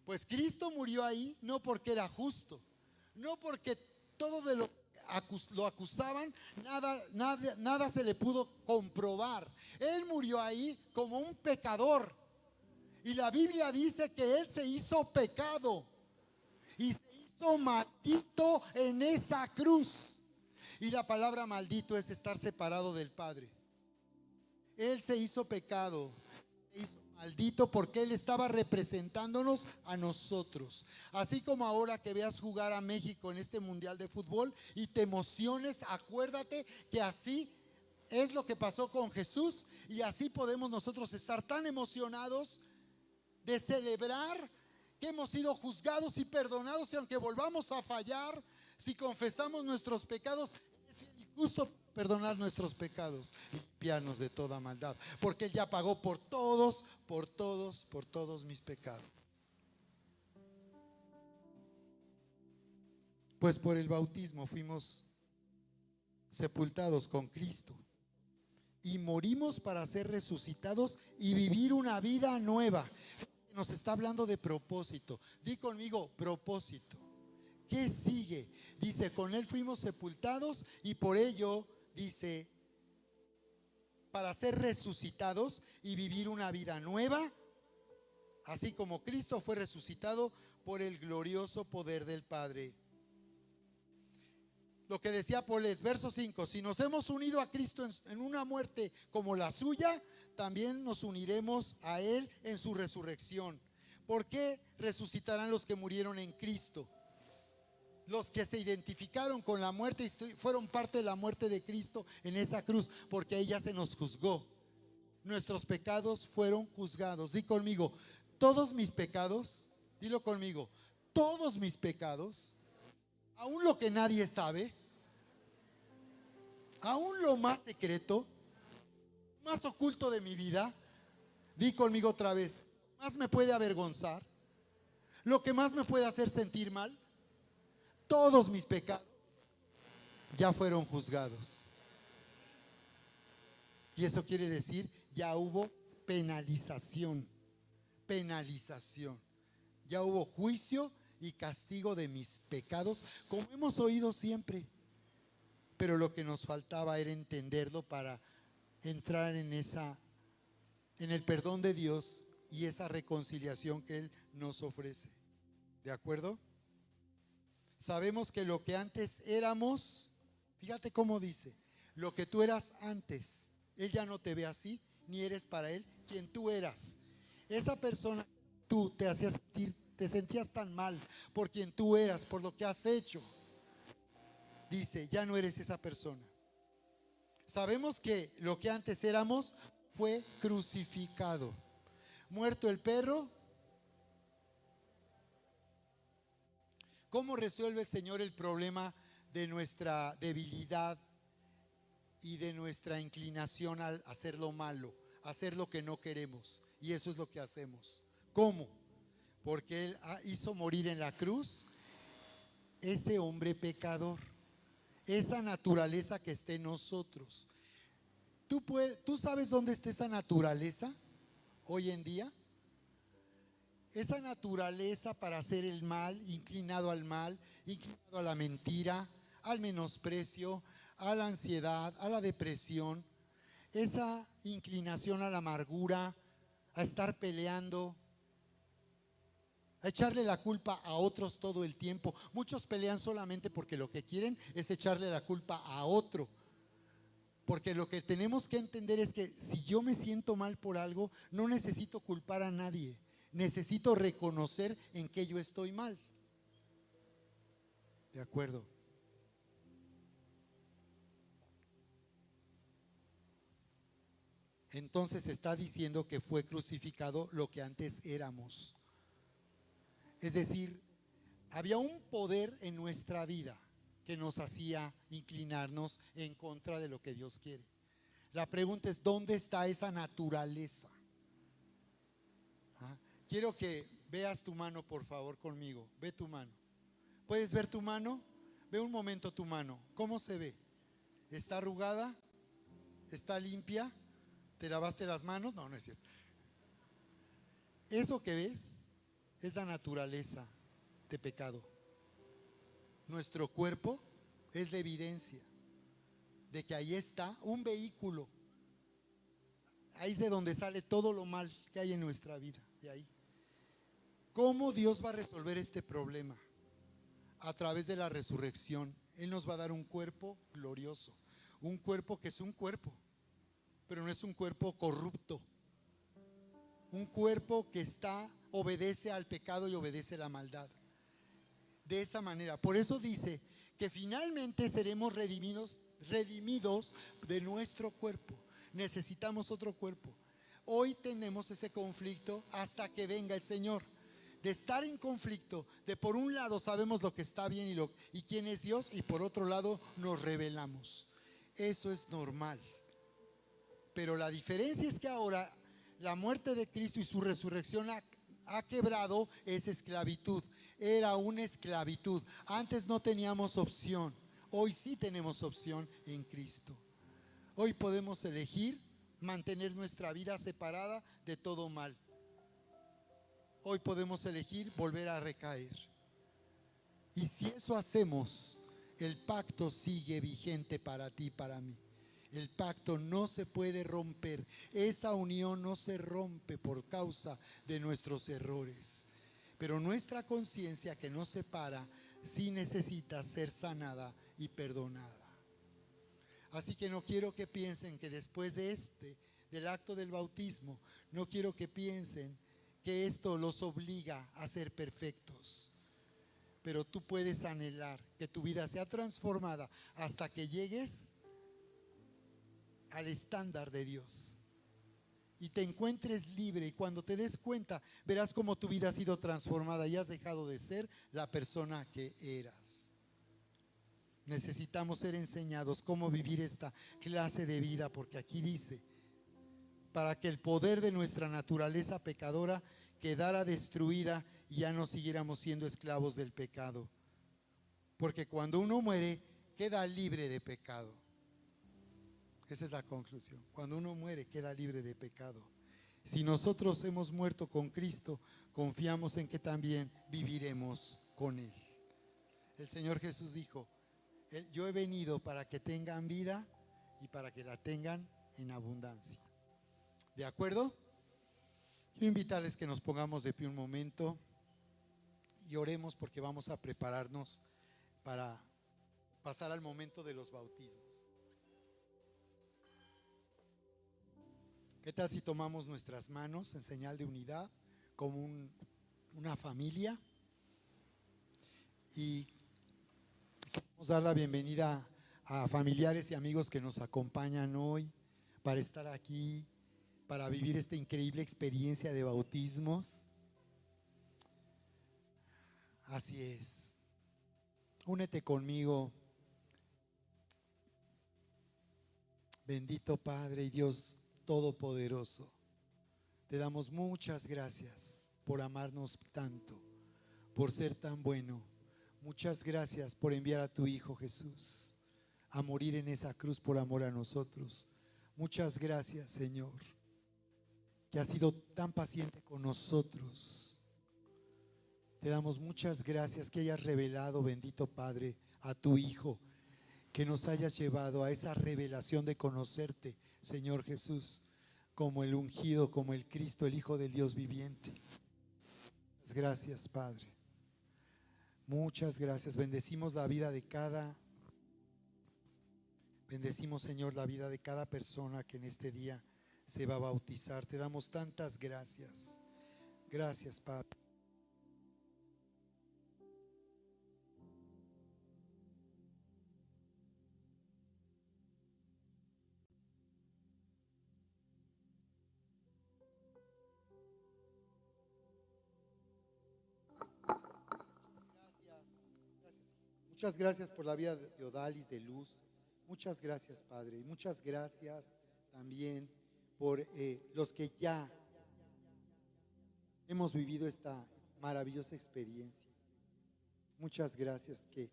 Pues Cristo murió ahí no porque era justo, no porque todo de lo acusaban, nada se le pudo comprobar. Él murió ahí como un pecador. Y la Biblia dice que Él se hizo pecado y se hizo maldito en esa cruz. Y la palabra maldito es estar separado del Padre. Él se hizo pecado, se hizo maldito porque Él estaba representándonos a nosotros. Así como ahora que veas jugar a México en este mundial de fútbol y te emociones, acuérdate que así es lo que pasó con Jesús. Y así podemos nosotros estar tan emocionados de celebrar que hemos sido juzgados y perdonados, y aunque volvamos a fallar, si confesamos nuestros pecados, es injusto perdonar nuestros pecados y limpiarnos de toda maldad, porque Él ya pagó por todos mis pecados. Pues por el bautismo fuimos sepultados con Cristo y morimos para ser resucitados y vivir una vida nueva. Nos está hablando de propósito. Di conmigo, propósito. ¿Qué sigue? Dice, con Él fuimos sepultados y por ello, dice, para ser resucitados y vivir una vida nueva, así como Cristo fue resucitado por el glorioso poder del Padre. Lo que decía Polet, verso 5, si nos hemos unido a Cristo en una muerte como la suya, también nos uniremos a Él en su resurrección. ¿Por qué resucitarán los que murieron en Cristo? Los que se identificaron con la muerte y fueron parte de la muerte de Cristo en esa cruz, porque ahí ya se nos juzgó. Nuestros pecados fueron juzgados. Di conmigo, todos mis pecados, dilo conmigo, todos mis pecados, aún lo que nadie sabe, aún lo más secreto, más oculto de mi vida, di conmigo otra vez, más me puede avergonzar, Lo que más me puede hacer sentir mal, todos mis pecados ya fueron juzgados. Y eso quiere decir, ya hubo penalización. Ya hubo juicio y castigo de mis pecados, como hemos oído siempre. Pero lo que nos faltaba era entenderlo para entrar en el perdón de Dios y esa reconciliación que Él nos ofrece. ¿De acuerdo? Sabemos que lo que antes éramos, fíjate cómo dice, lo que tú eras antes, Él ya no te ve así, ni eres para Él quien tú eras. Esa persona, tú te sentías tan mal por quien tú eras, por lo que has hecho. Dice, ya no eres esa persona. Sabemos que lo que antes éramos fue crucificado. Muerto el perro. ¿Cómo resuelve el Señor el problema de nuestra debilidad y de nuestra inclinación al hacer lo malo, hacer lo que no queremos? Y eso es lo que hacemos. ¿Cómo? Porque Él hizo morir en la cruz ese hombre pecador, esa naturaleza que está en nosotros. ¿Tú sabes dónde está esa naturaleza hoy en día? Esa naturaleza para hacer el mal, inclinado al mal, inclinado a la mentira, al menosprecio, a la ansiedad, a la depresión, esa inclinación a la amargura, a estar peleando, a echarle la culpa a otros todo el tiempo. Muchos pelean solamente porque lo que quieren es echarle la culpa a otro. Porque lo que tenemos que entender es que si yo me siento mal por algo, no necesito culpar a nadie. Necesito reconocer en qué yo estoy mal. ¿De acuerdo? Entonces está diciendo que fue crucificado lo que antes éramos. Es decir, había un poder en nuestra vida que nos hacía inclinarnos en contra de lo que Dios quiere. La pregunta es, ¿dónde está esa naturaleza? Quiero que veas tu mano, por favor, conmigo. Ve tu mano. ¿Puedes ver tu mano? Ve un momento tu mano. ¿Cómo se ve? ¿Está arrugada? ¿Está limpia? ¿Te lavaste las manos? No, no es cierto. Eso que ves es la naturaleza de pecado. Nuestro cuerpo es la evidencia de que ahí está un vehículo. Ahí es de donde sale todo lo mal que hay en nuestra vida. De ahí. ¿Cómo Dios va a resolver este problema? A través de la resurrección. Él nos va a dar un cuerpo glorioso. Un cuerpo que es un cuerpo, pero no es un cuerpo corrupto. Un cuerpo que obedece al pecado y obedece a la maldad. De esa manera. Por eso dice que finalmente seremos redimidos de nuestro cuerpo. Necesitamos otro cuerpo. Hoy tenemos ese conflicto hasta que venga el Señor. De estar en conflicto, de por un lado sabemos lo que está bien y quién es Dios, y por otro lado nos rebelamos. Eso es normal. Pero la diferencia es que ahora la muerte de Cristo y su resurrección ha quebrado esa esclavitud. Era una esclavitud. Antes no teníamos opción. Hoy sí tenemos opción en Cristo. Hoy podemos elegir mantener nuestra vida separada de todo mal. Hoy podemos elegir volver a recaer. Y si eso hacemos, el pacto sigue vigente para ti y para mí. El pacto no se puede romper. Esa unión no se rompe por causa de nuestros errores. Pero nuestra conciencia que nos separa sí necesita ser sanada y perdonada. Así que no quiero que piensen que después del acto del bautismo, no quiero que piensen que esto los obliga a ser perfectos. Pero tú puedes anhelar que tu vida sea transformada hasta que llegues al estándar de Dios y te encuentres libre, y cuando te des cuenta verás cómo tu vida ha sido transformada y has dejado de ser la persona que eras. Necesitamos ser enseñados cómo vivir esta clase de vida, porque aquí dice, para que el poder de nuestra naturaleza pecadora quedara destruida y ya no siguiéramos siendo esclavos del pecado. Porque cuando uno muere, queda libre de pecado. Esa es la conclusión. Cuando uno muere, queda libre de pecado. Si nosotros hemos muerto con Cristo, confiamos en que también viviremos con Él. El Señor Jesús dijo: yo he venido para que tengan vida y para que la tengan en abundancia. ¿De acuerdo? Quiero invitarles que nos pongamos de pie un momento y oremos, porque vamos a prepararnos para pasar al momento de los bautismos. ¿Qué tal si tomamos nuestras manos en señal de unidad como una familia? Y vamos a dar la bienvenida a familiares y amigos que nos acompañan hoy para estar aquí, para vivir esta increíble experiencia de bautismos. Así es. Únete conmigo. Bendito Padre y Dios Todopoderoso, te damos muchas gracias por amarnos tanto, por ser tan bueno. Muchas gracias por enviar a tu Hijo Jesús a morir en esa cruz por amor a nosotros. Muchas gracias, Señor, que has sido tan paciente con nosotros. Te damos muchas gracias que hayas revelado, bendito Padre, a tu Hijo, que nos hayas llevado a esa revelación de conocerte, Señor Jesús, como el ungido, como el Cristo, el Hijo del Dios viviente. Gracias, Padre. Muchas gracias. Bendecimos, Señor, la vida de cada persona que en este día se va a bautizar. Te damos tantas gracias. Gracias, Padre. Muchas gracias por la vida de Odalis, de Luz. Muchas gracias, Padre. Y muchas gracias también por los que ya hemos vivido esta maravillosa experiencia. Muchas gracias que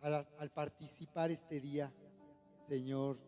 al participar este día, Señor,